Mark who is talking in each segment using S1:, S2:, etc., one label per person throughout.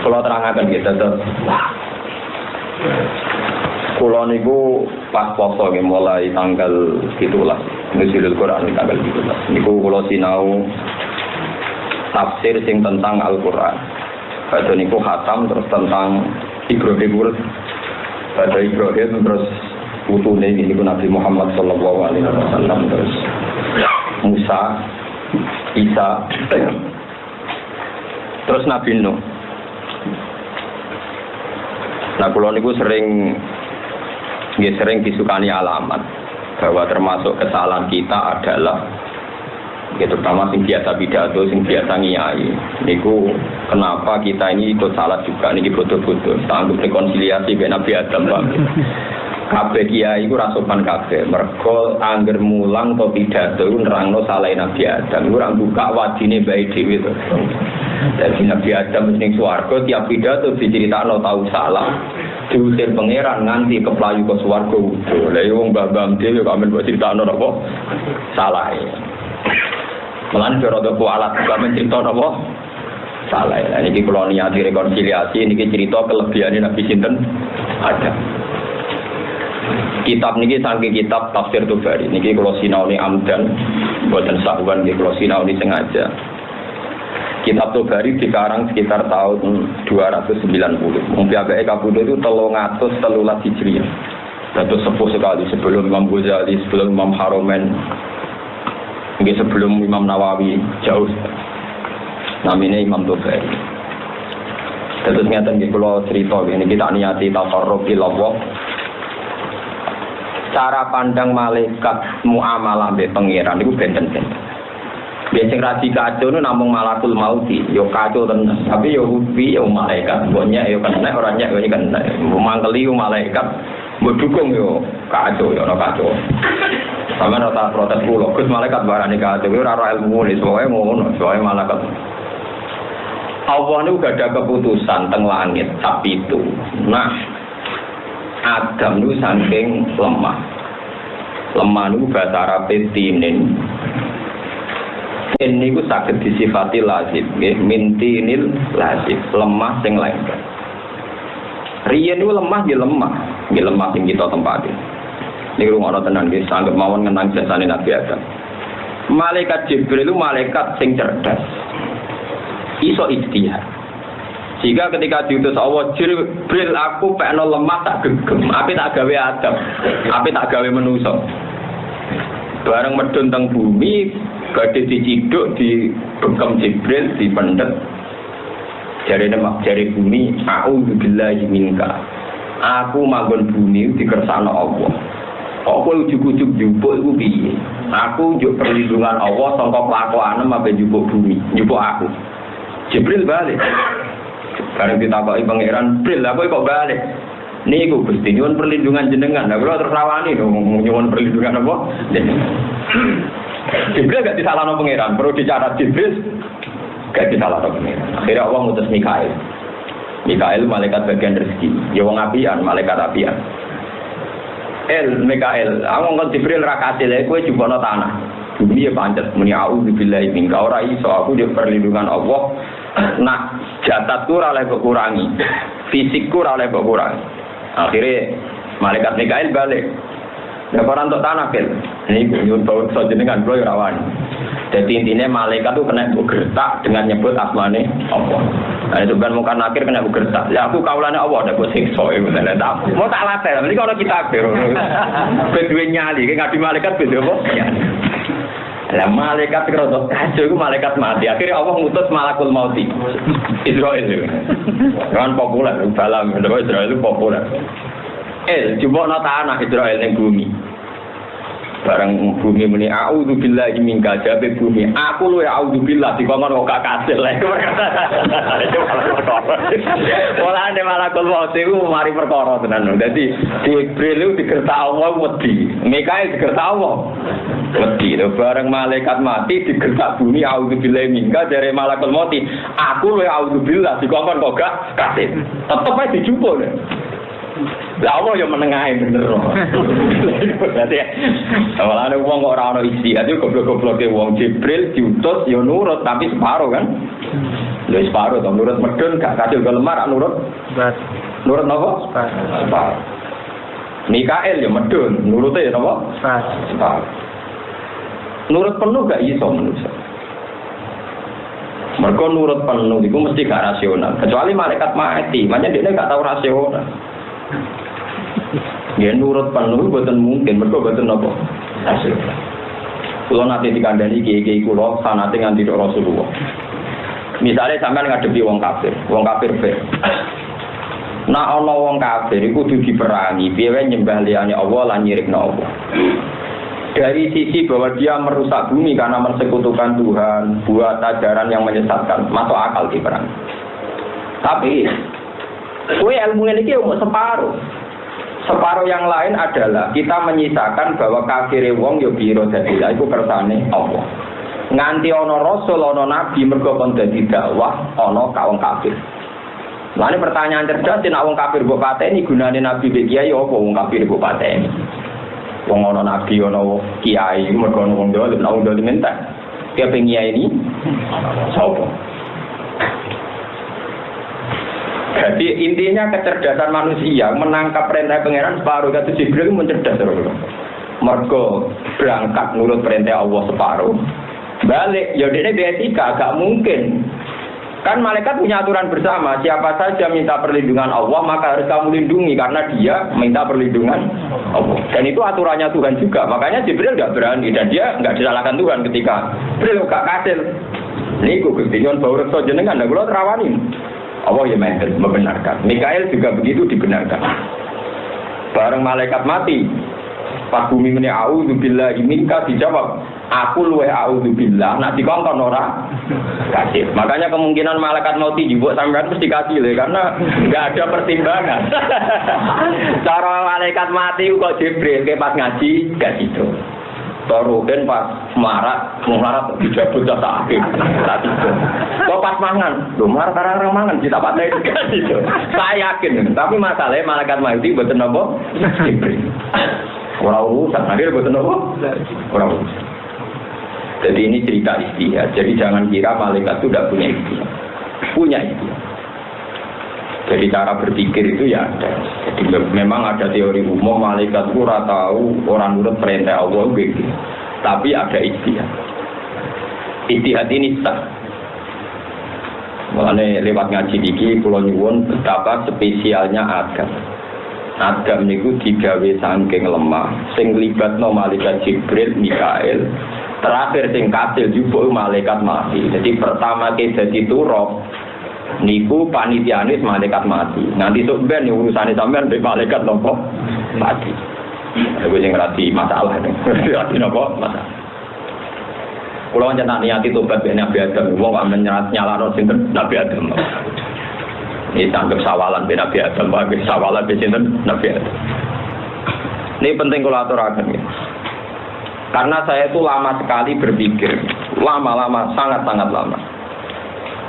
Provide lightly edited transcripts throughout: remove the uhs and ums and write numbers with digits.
S1: Kalau terangkan gitu terus. Kulo niku pas poso mulai tanggal 17 Nuzulul Quran tanggal 17. Niku kulo sinau tafsir sing tentang Al-Qur'an. Pada niku khatam terus tentang Ibrahim. Pada Ibrahim terus putune niku Nabi Muhammad sallallahu alaihi wasallam terus Musa, Isa, terus Nabi Nuh. Nah, kulo niku sering disukani alamat bahwa termasuk kesalahan kita adalah terutama sing biasa pidato, sing biasa ngiyai. Niku kenapa kita ini ikut salah juga niki bodoh-bodoh. Sanggup rekonsiliasi dengan Nabi Adam, Pak. Kabeh kiai iku ra sopan kabeh. Mergo angger mulang to pidato iku nerangno salah Nabi Adam. Iku ora buka wadine bae dhewe to. Dadi Nabi Adam ning swarga tiap pidato diceritakno tau salah. Diusir pangeran nganti keplayu ke swarga udo. Lah wong mbah-mbah dhewe kok men critakno napa salah. Melan rada kualat kok men critakno napa salah. Lah niki kula niati rekonsiliasi niki cerita kelebihane Nabi sinten Adam. Kitab niki saking kitab Tafsir Tabari niki kula sinaoni amdan boten sahwan niki kula sinaoni sengaja. Kitab Tabari dikarang sekitar tahun 290. Mungkin agak kabudut itu 313 Hijriah. Itu sepuh sekali sebelum Imam Ghazali, sebelum Imam Haromen, mungkin sebelum Imam Nawawi jauh. Namanya Imam Tabari. Terus ngeten nggih kula cerita ini kita niati tafarruq ilallah. Cara pandang malaikat muamalah mbek pangeran niku benten-benten. Biasanya rasi kacau itu namung malakul mauti, yo kacau tenan. Tapi yo hubi yo malaikat, bonnya yo kena orangnya yo kena. Memangkeli yo malaikat, berdukung yo kacau yo no kacau. Sama nota protes pulau, kus malaikat barani kacau, yo raro ilmu nih, soalnya ngono, soalnya malaikat. Allah ini udah ada keputusan teng langit, tapi itu, nah Adam itu saking lemah itu bahasa Arab tinin. Ini ku saged disifati lazim, mintinil lazim, lemah sing lengket. Riyen ku lemah sing kita tempati. Niku ngono tenan nggih, sanggep mawon ngenang jasane Nabi Adam. Malaikat Jibril itu malaikat sing cerdas. Iso ijtihad. Jika ketika diutus Allah, Jibril aku pekno lemah tak gegem, ape tak gawe Adam, ape tak gawe manusa. Bareng medun teng bumi, gadhe diciduk di bekam Jibril dipendet. Jari bumi, a'udzubillahi minka. Aku manggon bumi dikersakno Allah. Kok kowe ujug-ujug njupuk iku piye? Aku njuk perlindungan Allah saka kelakuanem ambe njupuk bumi, njupuk aku. Jibril balik. Karena ditakoki pangeran, "Bril, aku kok balik?" Niku Gusti nyuwun perlindungan jenengan. Lah kula terus rawani nyuwun perlindungan apa? Jibril gak disalahno pangeran, perlu dicatat Jibril gak disalahno pangeran. Akhirnya Allah ngutus Mikail. Mikail malaikat bagian rezeki. Ya wong apian, malaikat apian. Mikail, aku ngomong Jibril ra kasil, kowe jupukno tanah. Bumi ya pancet muni auzubillahi minka ora iso aku yo perlindungan Allah. Nah, jasadku ora oleh kok kurangi. Fisikku ora oleh kok kurangi. Akhirnya malaikat Mikail balik. Ya orang untuk tanah kan. Ini nyuwun bawah jenengan kula ora wani. Jadi intinya malaikat itu kena bergerak dengan nyebut asmane Allah. Nah itu kan muka nakir kena bergerak. Ya aku kaulane Allah ada kok siksa iku tenan. Mau tak latih. Ini kalau kita akhir. Bedue nyali ngadi malaikat beda apa? Lah malaikat kroto kacau itu malaikat mati. Akhirnya Allah ngutus malakul mauti. Israel itu. Kan populer, dalam Israel itu populer. Coba tanah Israel yang bumi. Barang bumi muni a'udzubillahi minka jabe bumi. Aku lu ya a'udzubillah dikongkon kok gak kasil lek. Ora ane malakul maut iku mari perkara tenan. Dadi Jibril digertak Allah wedi. Mikail digertak Allah. Wedi lho bareng malaikat mati digertak bumi a'udzubillahi minka jare malakul maut. Aku lu ya a'udzubillah dikongkon kok gak kasil. Tetep ae dijupuk. Lah Allah ya menengahe bener. Berarti awalane wong kok ora ono istihad yo goblok-gobloke wong Jibril diutus ya nurut tapi separo kan. Lha separo to nurut medun gak kadul lemar nurut. Nurut napa? Separo. Mikael ya medun, nurute ya napa? Separo. Nurut penuh gak iso manusia. Mereka nurut penuh itu mesti gak rasional. Kecuali malaikat mati, makanya dia gak tahu rasional. Dia nurut penuh bukan mungkin, mereka bukan apa rasional. Kalau nanti dikandani kiai-kiai kulo, sanate nganti Rasulullah. Misalnya sampean ngadepi wong kafir be. Nah ana wong kafir iku kudu diperangi, piye wae nyembah liyane Allah lan nyirikno Allah. Dari sisi bahwa dia merusak bumi karena mensekutukan Tuhan, buat ajaran yang menyesatkan, masuk akal diperangi. Tapi kowe ilmu ini ki umur separuh. Separuh yang lain adalah kita menyisakan bahwa kafire wong yo biro dadi iku kersane Allah. Nganti ana rasul ana nabi mergo kon dadi dakwah ana kaum kafir. Lane pertanyaan cerdas nek wong kafir mbok pateni gunane nabi be kiai apa wong kafir mbok pateni? Wong ana nabi ana kiai mergo ana wong dolim mentak. Ki pengiai ini sapa? Jadi intinya kecerdasan manusia menangkap perintah pangeran separuh kata Jibril mencerdas terus. Mergo berangkat nurut perintah Allah separuh. Balik ya dene etika gak mungkin. Kan malaikat punya aturan bersama, siapa saja minta perlindungan Allah maka harus kamu lindungi karena dia minta perlindungan Allah. Dan itu aturannya Tuhan juga. Makanya Jibril enggak berani dan dia enggak disalahkan Tuhan ketika Jibril gak kasil. Niku Gusti Nyon bau reksa jenengan lha kula trawani. Allah ya membenarkan. Mikael juga begitu dibenarkan. Bareng malaikat mati, pas bumi meni auzubillahi minka dijawab, aku luweh auzubillah. Nak dikongkon ora kasih. Makanya kemungkinan malaikat mati dijupuk sampean mesti kasih le karena enggak ada pertimbangan. Cara malaikat mati kok Jibril ke pas ngaji gak gitu. Toruken pas melarat dijabut tak akhir tak itu. Kok pas mangan, lho marah karang mangan kita pakai itu. Saya yakin, tapi masalahnya malaikat mati mboten napa Jibril. Ora urusan, hadir mboten napa? Ora urusan. Jadi ini cerita istihad. Jadi jangan kira malaikat itu tidak punya istihad. Punya istihad. Jadi cara berpikir itu ya ada. Jadi memang ada teori umum malaikat itu ora tahu orang nurut perintah Allah begitu. Tapi ada ijtihad. Ijtihad ini sah. Mulane lewat ngaji iki kula nyuwun betapa spesialnya Adam. Adam niku digawe saking lemah, sing libatno malaikat Jibril, Mikael. Terakhir sing kasil jupuk malaikat mati. Jadi pertama ke dadi turab niku panitiane malaikat mati. Nanti sok ben urusane sampean mbek malaikat nopo mati. Aku sing ngerti masalah itu. Ngerti nopo masalah. Kulo njenengan niati tobat ben Nabi Adam, wong kok nyalano sinten Nabi Adam. Ini tanggap sawalan ben Nabi Adam, bagi sawalan ben sinten Nabi Adam. Ini penting kula aturaken ya. Karena saya itu lama sekali berpikir, lama-lama, sangat-sangat lama.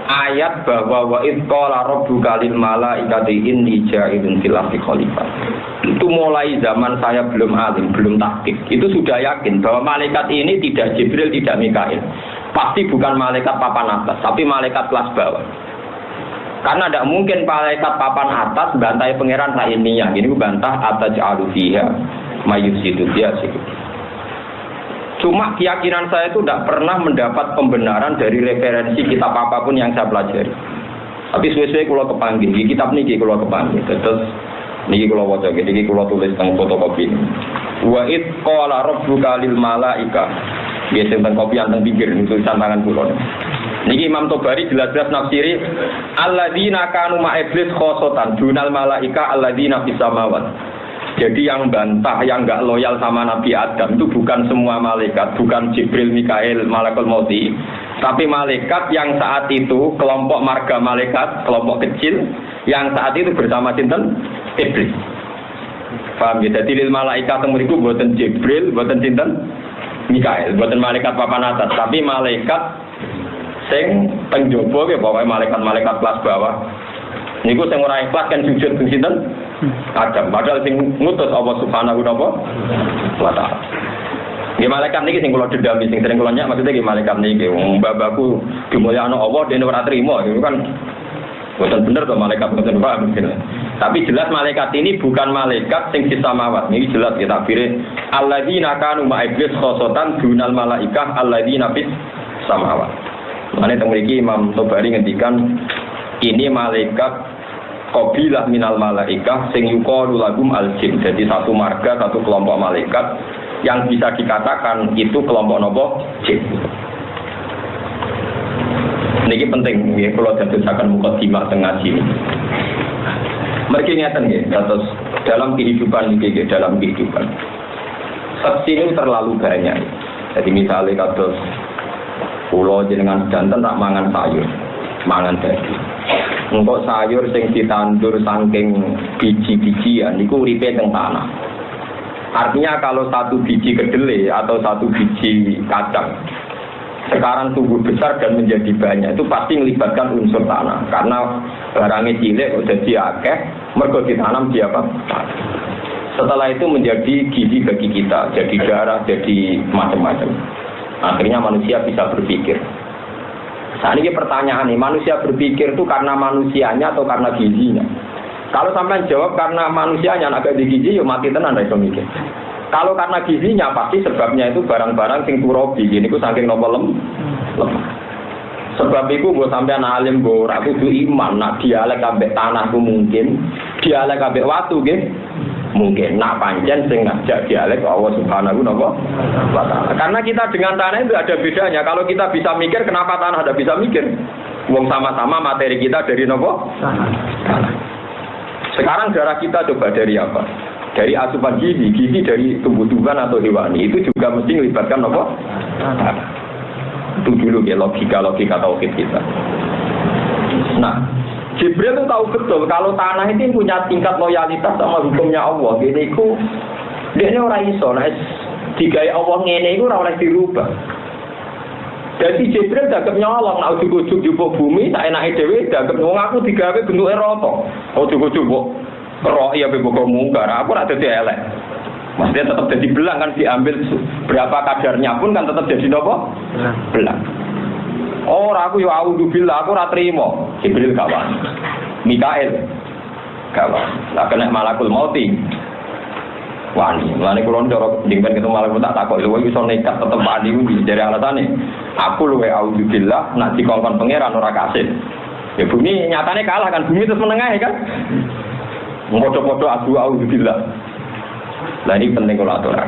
S1: Ayat bahwa wa id qala rabbuka lil malaikati inni ja'ilun fil ardi khalifah. Itu mulai zaman saya belum alim, belum tahqiq. Itu sudah yakin bahwa malaikat ini tidak Jibril, tidak Mikail. Pasti bukan malaikat papan atas, tapi malaikat kelas bawah. Karena tidak mungkin malaikat papan atas bantai pangeran lainnya. Ini bantah ataj'alu fiha mayyusidu dia sih. Cuma keyakinan saya itu tidak pernah mendapat pembenaran dari referensi kitab apapun yang saya pelajari. Tapi sesuai kalau kepanggil, di kitab ini kalau kepanggil. Terus ini kalau wajah, ini kalau tulis tentang fotokopi ini. Wa id qala rabbuka lil malaika. Biasa tentang kopi yang tentang pikir, tulisan tangan kulon. Niki Imam Tobari jelas-jelas nafsiri alladzina kanu ma iblis khosotan dunal malaika alladzina fis samawat. Jadi yang bantah, yang enggak loyal sama Nabi Adam itu bukan semua malaikat, bukan Jibril, Mikail, Malakul Mauti, tapi malaikat yang saat itu kelompok marga malaikat, kelompok kecil yang saat itu bersama sinten Iblis. Paham ya? Jadi lil malaikat temuriku buatan Jibril, buatan sinten Mikail, buatan malaikat papan atas, tapi malaikat sing penjobo ya pokoknya malaikat-malaikat kelas bawah. Niku sing ora ikhlas kan sujud sinten Adam. Padahal sing ngutus Allah Subhanahu wa taala. Nggih malaikat niki sing kula dendami sing sering kula nyak maksudnya nggih malaikat niki wong babaku dimulyakno Allah dene ora trimo itu kan boten bener to malaikat boten paham mungkin. Tapi jelas malaikat ini bukan malaikat sing samawat. Niki jelas kita takbire alladzina kanu ma'iblis khosotan dunal malaikah alladzina fis samawat. Mane teng mriki Imam Tobari ngendikan ini malaikat qabilah minal malaikah sing yuqalu lahum al-jin. Jadi satu marga, satu kelompok malaikat yang bisa dikatakan itu kelompok nopo jin. Niki penting nggih kula dadosaken mukadimah teng ngaji. Mergi ngeten nggih, terus dalam kehidupan niki dalam kehidupan. Seksi ini terlalu banyak. Jadi misalnya kados kula jenengan janten tak mangan sayur, mangan daging. Engko sayur sing ditandur saking biji-bijian niku uripe teng tanah. Artinya kalau satu biji kedelai atau satu biji kacang sekarang tumbuh besar dan menjadi banyak itu pasti melibatkan unsur tanah karena barangnya cilik udah diakeh mergo ditanam di apa? Setelah itu menjadi gizi bagi kita, jadi darah, jadi macam-macam. Akhirnya manusia bisa berpikir. Nah ini pertanyaan nih, manusia berpikir itu karena manusianya atau karena gizinya? Kalau sampai jawab karena manusianya agak di gizi, yuk mati tenan ra iso mikir. Kalau karena gizinya pasti sebabnya itu barang-barang sing turobi, gini ku saking nopo lemah. Sebab itu gue sampean alim gue ora kudu iman, nak dialek ambek tanah ku mungkin, dialek ambek watu nggih mungkin. Nak pancen sing ngajak dialek Allah Subhanahu wa taala. Karena kita dengan tanah itu ada bedanya. Kalau kita bisa mikir, kenapa tanah ada bisa mikir? Wong sama-sama materi kita dari nopo? Tanah. Sekarang darah kita coba dari apa? Dari asupan gizi dari tumbuh-tumbuhan atau hewani itu juga mesti melibatkan apa? Itu dulu ya logika tauhid kita. Nah, Jibril itu tahu betul kalau tanah itu punya tingkat loyalitas sama hukumnya Allah. Gini ku, dia ini orang iso, nah digawe Allah ngene iku ora oleh dirubah. Jadi Jibril dagem nyolong, nak ujug-ujug jupuk bumi, tak enake dhewe dagem wong aku digawe bentuke rata. Ujug-ujug roh ya beboko mungkar, aku ora dadi elek. Maksudnya tetap jadi belang kan diambil berapa kadarnya pun kan tetap jadi nopo? Belang. Oh, aku yo auzubillah, aku ora trimo. Jibril kawan. Mikael kawan. Lah kena malakul mauti. Wani, lane kula ndoro dingpen ketemu malakul tak takok lho iso nekat tetep wani kuwi jare alasane. Aku luwe auzubillah nak dikongkon pangeran ora kasil. Ya bumi nyatane kalah kan bumi terus menengah ya kan? Foto-foto auzubillah. Lah ini penting kalau aturan.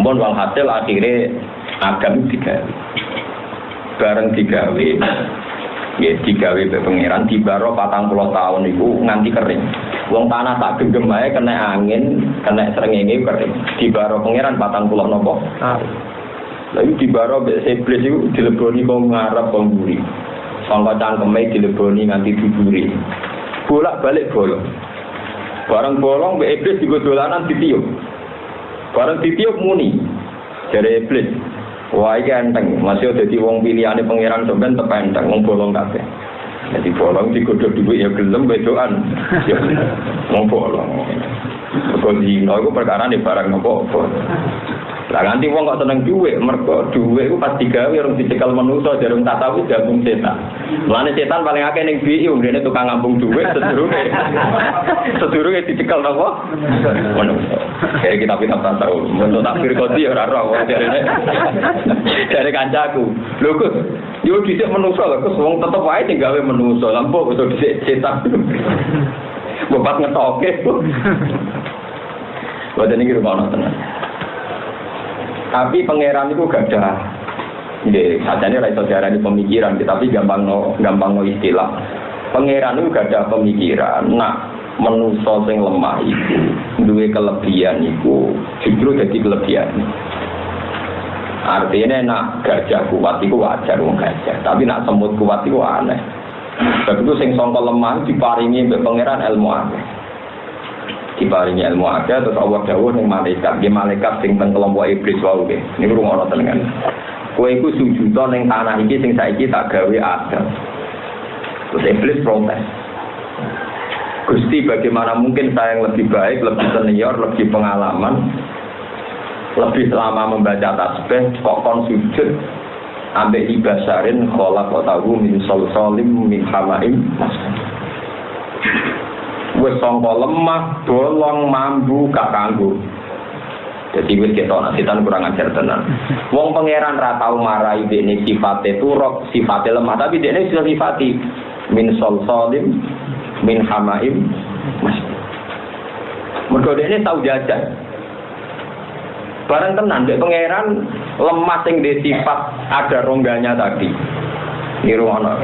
S1: Mohon walhasil akhirnya agam digawe. Bareng digawe. Ya digawe be pangeran dibaro 40 tahun itu nganti kering. Wong tanah tak genggam ae kena angin, kena srengenge kering. Dibaro pangeran 40 nopo? Lalu dibaro be iblis itu dileboni wong ngarep wong mburi. Sangka cangkeme dileboni nganti diburi. Bolak-balik bolong. Barang bolong mbek iblis digo dolanan ditiup. Barang ditiup muni. Jare iblis, wah iki enteng, masih dadi wong pilihane pangeran sampean tepenteng wong bolong kabeh. Jadi bolong digodhog dhuwit ya gelem wedokan. Ya wong bolong. Kok dino iku perkarane barang nopo-opo. Lah nganti wong kok seneng dhuwit, mergo dhuwit iku pas digawe urung dicekel manusa jarung tasawuf gabung setan. Mulane setan paling akeh ning BI ngene tukang ngambung dhuwit sedurunge dicekel napa? Manusa. Kayak kitab-kitab tasawuf, untuk takfir kodi ora roh jarene. Jare kancaku. Lho Gus, yo dhisik manusa lho, Gus wong tetep wae sing gawe manusa. Lampu kok dhisik setan. Bapak ngetoke. Boten iki rumono tenan. Tapi pangeran itu gak ada, sajane ora iso diarani pemikiran, tapi gampang no istilah. Pangeran itu gak ada pemikiran. Nah, manusa sing lemah itu, duwe kelebihan itu, justru jadi kelebihan. Artinya nak gajah kuat itu wajar wong gajah, tapi nak semut kuat itu aneh. Sebab itu sing sangka lemah diparingi mbek pangeran ilmu akeh. Diparingi ilmu akeh terus Allah dawuh ning malaikat, nggih malaikat sing teng kelompok iblis wae nggih. Niku rungono tenan. Kowe iku sujud ning tanah iki sing saiki tak gawe Adam. Terus iblis protes. Gusti bagaimana mungkin saya yang lebih baik, lebih senior, lebih pengalaman, lebih lama membaca tasbih kok kon sujud ambek ibasarin khalaqatahu min salsalim min hamaim wis sangka lemah bolong mambu gak kanggo. Jadi wis ketok setan kurang ajar tenan. Wong pangeran ra tau marai dene sifate turok, sifate lemah, tapi dene sudah sifati min salsalim min hamaim mas. Mergo dene tau jajan. Barang tenan dek pangeran lemah sing de sifat ada rongganya tadi. Nirwana.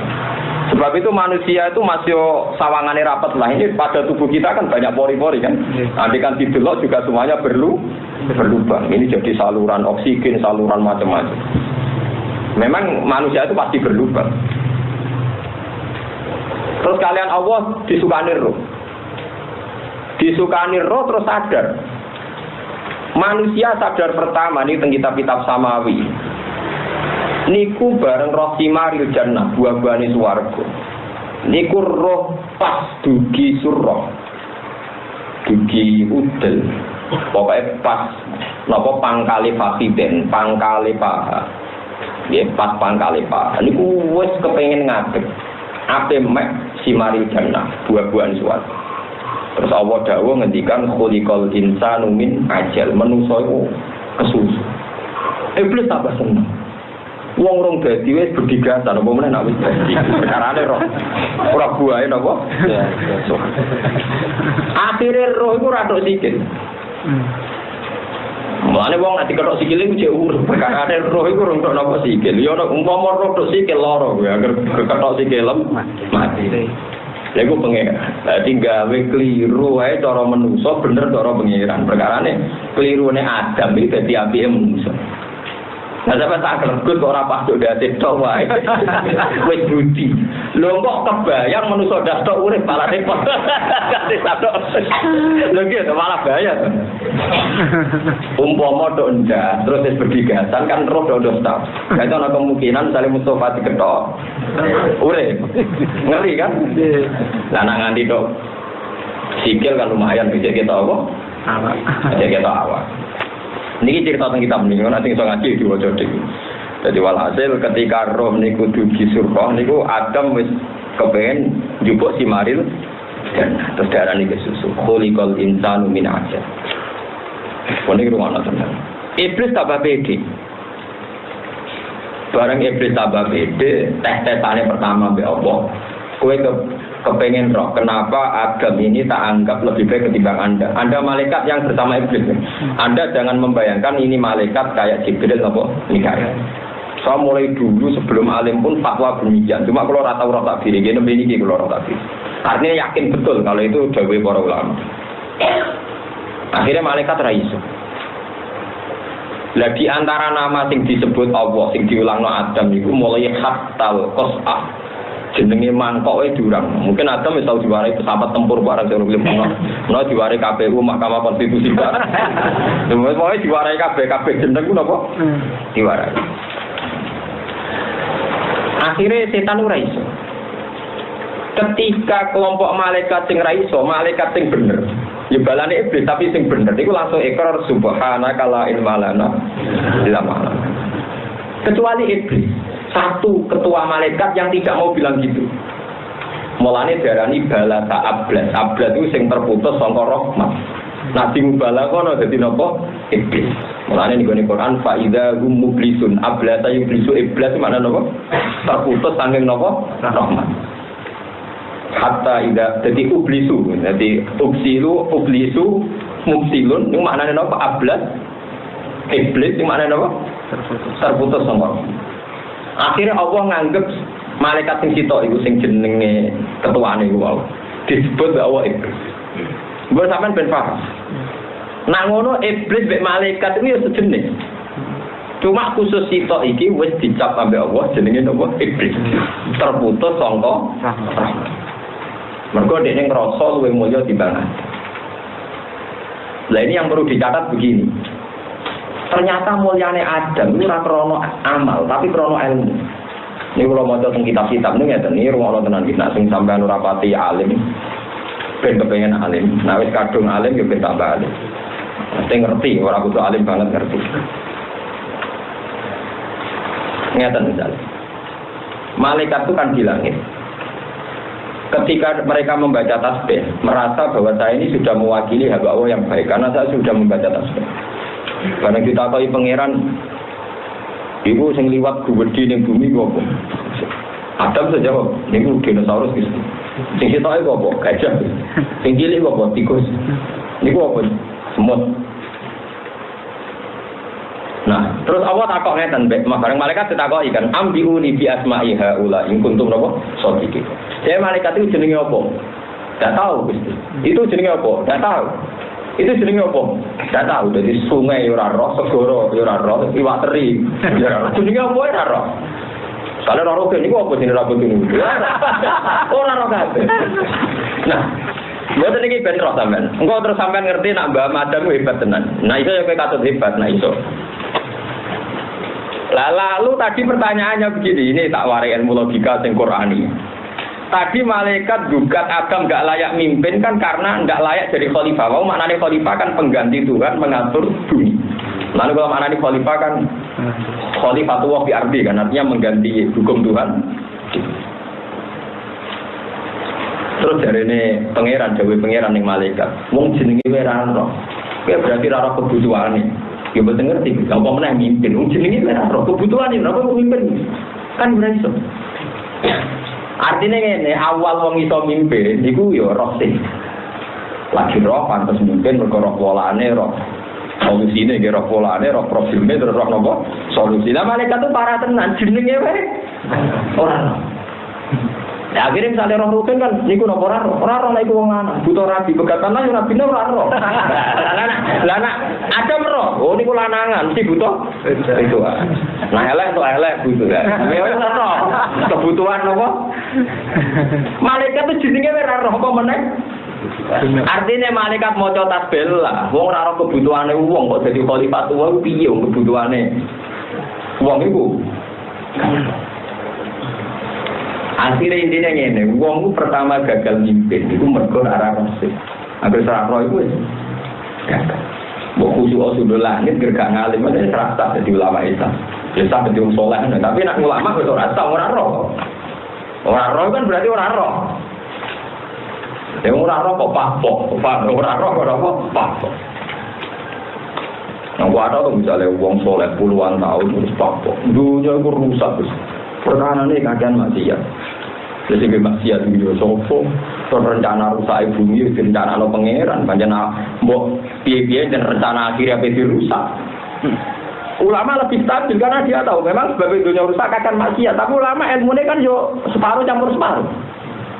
S1: Sebab itu manusia itu masih sawangannya rapat lah. Ini pada tubuh kita kan banyak pori-pori kan. Nanti kan didelok juga semuanya berlubang. Ini jadi saluran oksigen, saluran macam-macam. Memang manusia itu pasti berlubang. Terus kalian Allah disukani roh. Disukani roh terus sadar. Manusia sadar pertama nih teng kitab-kitab samawi. Niku bareng roh simaril jannah, buah-buahane swarga. Niku roh pas dugi surah. Dugi udel. Pokoke pas napa pangkale fasiden, pangkale paha. Nggih pas pangkale paha. Niku wis kepengin ngadeg. Ape mek simaril jannah, buah-buahan swarga. Terus Allah dawuh ngendikan khuliqal insanu min ajal, manusa iku kesusu. Iblis tambah seneng. Wong rong dadi wis berdigasan apa meneh nek wis dadi. Perkarane roh. Ora buahe napa? Ya. Akhire roh iku ora tok sikil. Mulane wong nek diketok sikile iku jek urip. Perkarane roh iku rong tok napa sikil. Ya nek umpama roh tok sikil lara kuwi agar ketok sikil mati. Lha iku pengeran. Dadi gawe kliru wae cara manusa bener cara pengeran. Perkarane klirune Adam iki dadi apike manusa. Nah, sampai tak kelegut kok ora pas dadi tok wae. Wis budi. Lho kok kebayang manusa dak tok urip malah repot. Kate tok. Lho iki malah bahaya. Umpama tok ndak terus wis berdigasan kan roh ndo stop. Itu ana kemungkinan Salim Mustofa diketok. Urip. Ngeri kan? Lah nek nganti tok sikil kan lumayan bisa kita apa? Awak. Bisa kita awak. Niki cerita tentang kitab niku nanti iso ngaji diwaca dhewe. Dadi walhasil ketika roh niku dugi surga niku Adam wis kepengin njupuk simaril dan terus darani kesusu. Khuliqal insanu min ajal. Wong rumono tenan. Iblis tambah pede. Bareng iblis tambah pede, tes-tesane pertama mbek Allah. Kowe kepengen roh, kenapa Adam ini tak anggap lebih baik ketimbang Anda? Anda malaikat yang bersama iblis. Anda jangan membayangkan ini malaikat kayak Jibril atau Mikail. Saya mulai dulu sebelum alim pun fatwa demikian. Cuma kalau rata tak diri, gini begini kalau rata diri. Artinya yakin betul kalau itu dawuh para ulama. Akhirnya malaikat raiso. Lah di antara nama sing disebut Allah, sing diulangno Adam itu mulai hatal qas'ah. Jenenge mangkoke durang. Mungkin Adam wis tau diwarai pesawat tempur barang sing film ono diwarai KPU Mahkamah Konstitusi barang. Pokoke diwarai kabeh jeneng ku napa? Diwarai. Akhirnya setan ora iso. Ketika kelompok malaikat sing ra iso, malaikat sing bener. Ya balane iblis tapi sing bener iku langsung ikrar subhanaka la ilma lana illa ma 'allamtana. Kecuali iblis. Satu ketua malaikat yang tidak mau bilang gitu. Mulane darani balata ablas. Ablas itu sing terputus saka rahmat. Nabi mubalagha kono dadi napa? Iblis. Mulane ning Quran fa idza hum mublisun ablata yublisu iblis makna napa? Terputus saking napa? Rahmat. Hatta idza dadi ublisu. Dadi ublisu mubsilun itu maknane napa? Ablas. Iblis itu maknane napa? Terputus saka rahmat. Akhirnya Allah nganggep malaikat sing sitok iku sing jenenge ketuane iku wae disebut bahwa iblis. Mbok sampean ben paham. Nak ngono iblis mek malaikat itu ya sejenis. Cuma khusus sitok iki wis dicap ambek Allah jenenge napa? Iblis. Terputus saka rahmat. Mergo dekne ngrasa luwih mulya timbang Adam. Lah ini yang perlu dicatat begini. Ternyata mulyane Adam itu ora krana amal, tapi krana ilmu. Ini kalau maca teng kitab-kitab niku ngeten, iki rumono tenan iki nek sing sampean ora pati alim. ben kepengen alim. Nah wis kadung alim yo ben tambah alim. Mesti ngerti, ora kudu alim banget ngerti. Ngeten misalnya. Malaikat itu kan di langit. Ketika mereka membaca tasbih, merasa bahwa saya ini sudah mewakili hamba Allah yang baik karena saya sudah membaca tasbih. Karena kita tahu pangeran ibu sing liwat gede ning bumi kok apa? Adam saja kok, niku dinosaurus gitu. Sing sitok iku apa? Gajah. Sing cilik kok apa? Tikus. Niku apa? Semut. Nah, terus Allah takok ngeten, bareng malaikat ditakoki kan, ambiuni bi asma'i haula in kuntum napa? Shodiqin. Saya malaikat itu jenenge apa? Enggak tahu, Gusti. Itu jenenge apa? Enggak tahu. Itu jenenge apa? Enggak tahu. Jadi sungai ora roh, segara ora roh, iwak teri ora roh. Jenenge apa ora roh? Kalau ora roh niku apa jenenge rambut niku? Ora roh kabeh. Nah, mboten iki ben roh sampean. Engko terus sampean ngerti nak Mbah Madam hebat tenan. Nah, iso ya kowe katut hebat, nah iso. Lah lalu tadi pertanyaannya begini, ini tak warai ilmu logika sing Qur'ani. Tadi malaikat gugat Adam enggak layak mimpin kan karena enggak layak jadi khalifah. Mau maknanya khalifah kan pengganti Tuhan mengatur bumi. Lalu kalau maknanya khalifah kan khalifatullah fi ardi kan artinya mengganti hukum Tuhan. Terus dari ini pangeran dewe pangeran ning malaikat. Wong jenenge ora roh. Kuwi berarti ora kebutuhane. Ya betul ngerti, apa meneh mimpin, jenenge ora roh kebutuhan iki, apa mimpin? Kan ora iso. Artinya ngene, awal wong iso mimpin iku ya roh sih. Lagi roh pantes mimpin mergo roh polane, roh solusine nggih roh polane, roh probleme terus roh napa? Solusi. Lah malaikat itu parah tenan jenenge wae. Ora roh. Ya akhirnya misalnya roh rutin kan, niku nopo ora roh niku wong lanang, butuh rabi, pegatan lah rabi ora roh. Lah ada roh, oh niku lanangan, mesti butuh itu. Nah elek untuk elek butuh kan. Ya ora roh, kebutuhan nopo? Malaikat itu jenenge ora roh apa meneh? Artinya malaikat maca tasbih lah, wong ora roh kebutuhane wong kok dadi khalifah wong piye wong kebutuhane wong iku. Akhirnya intinya ngene, wong pertama gagal mimpin, itu mergo arah rasul. Agar serah roh itu gagal. Mbok khusyuk sudah langit gergak ngalim aja serasa jadi ulama Islam. Bisa jadi soleh, tapi nak ulama wis ora tau ora roh. Ora roh kan berarti ora roh. Ora roh kok papok, ora roh kok papok. Nah, ada tuh misalnya wong soleh puluhan tahun terus papok, dunia itu rusak terus. Perkara ini kadang maksiat. Jadi maksiat itu sopo. Rencana rusak bumi, rencana lo pangeran, rencana mbok piye-piye dan rencana akhirnya rusak. Ulama lebih stabil karena dia tahu memang sebab dunia rusak akan maksiat. Tapi ulama ilmunya kan yo separuh campur separuh.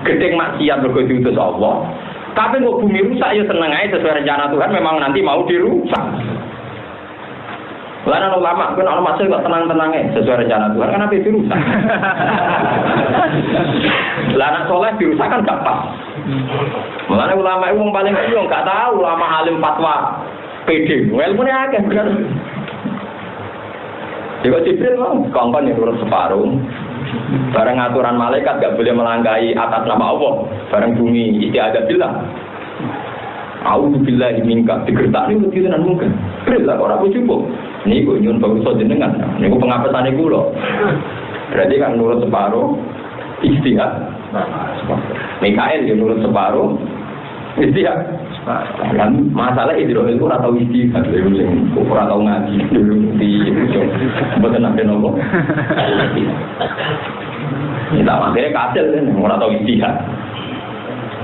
S1: Gedeng maksiat mergo diutus Allah. Tapi kok bumi rusak ya seneng aja sesuai rencana Tuhan memang nanti mau dirusak. Lalu ulama, kan orang masuk kok tenang-tenangnya sesuai rencana Tuhan, kan apa dirusak? Lalu soleh dirusak kan gak pas. Lalu ulama itu yang paling nggak tahu, ulama alim fatwa PD, ilmunya agak benar. Jika Jibril mau, kongkon yang urus separuh. Barang aturan malaikat gak boleh melangkahi atas nama Allah. Barang bumi istiadat bilang. A'udzubillahi minka digertakne kudu tenan mungkin. Lah ora cukup. Niku nyuwun bangsa jenengan. Niku pengapesane kula. Berarti kan nurut separuh istihad. Mikael ya nurut separuh istihad. Kan masalah Israil itu ora tau istihad lho sing ora tau ngaji dulu di mboten nate nopo. Kita akhirnya kasil kan ora tau istihad.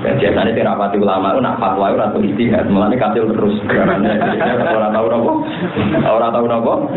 S1: Biasanya terapati ulama itu nak fatwa itu atau istihad, malah ini kasil terus. Orang tahu nopo,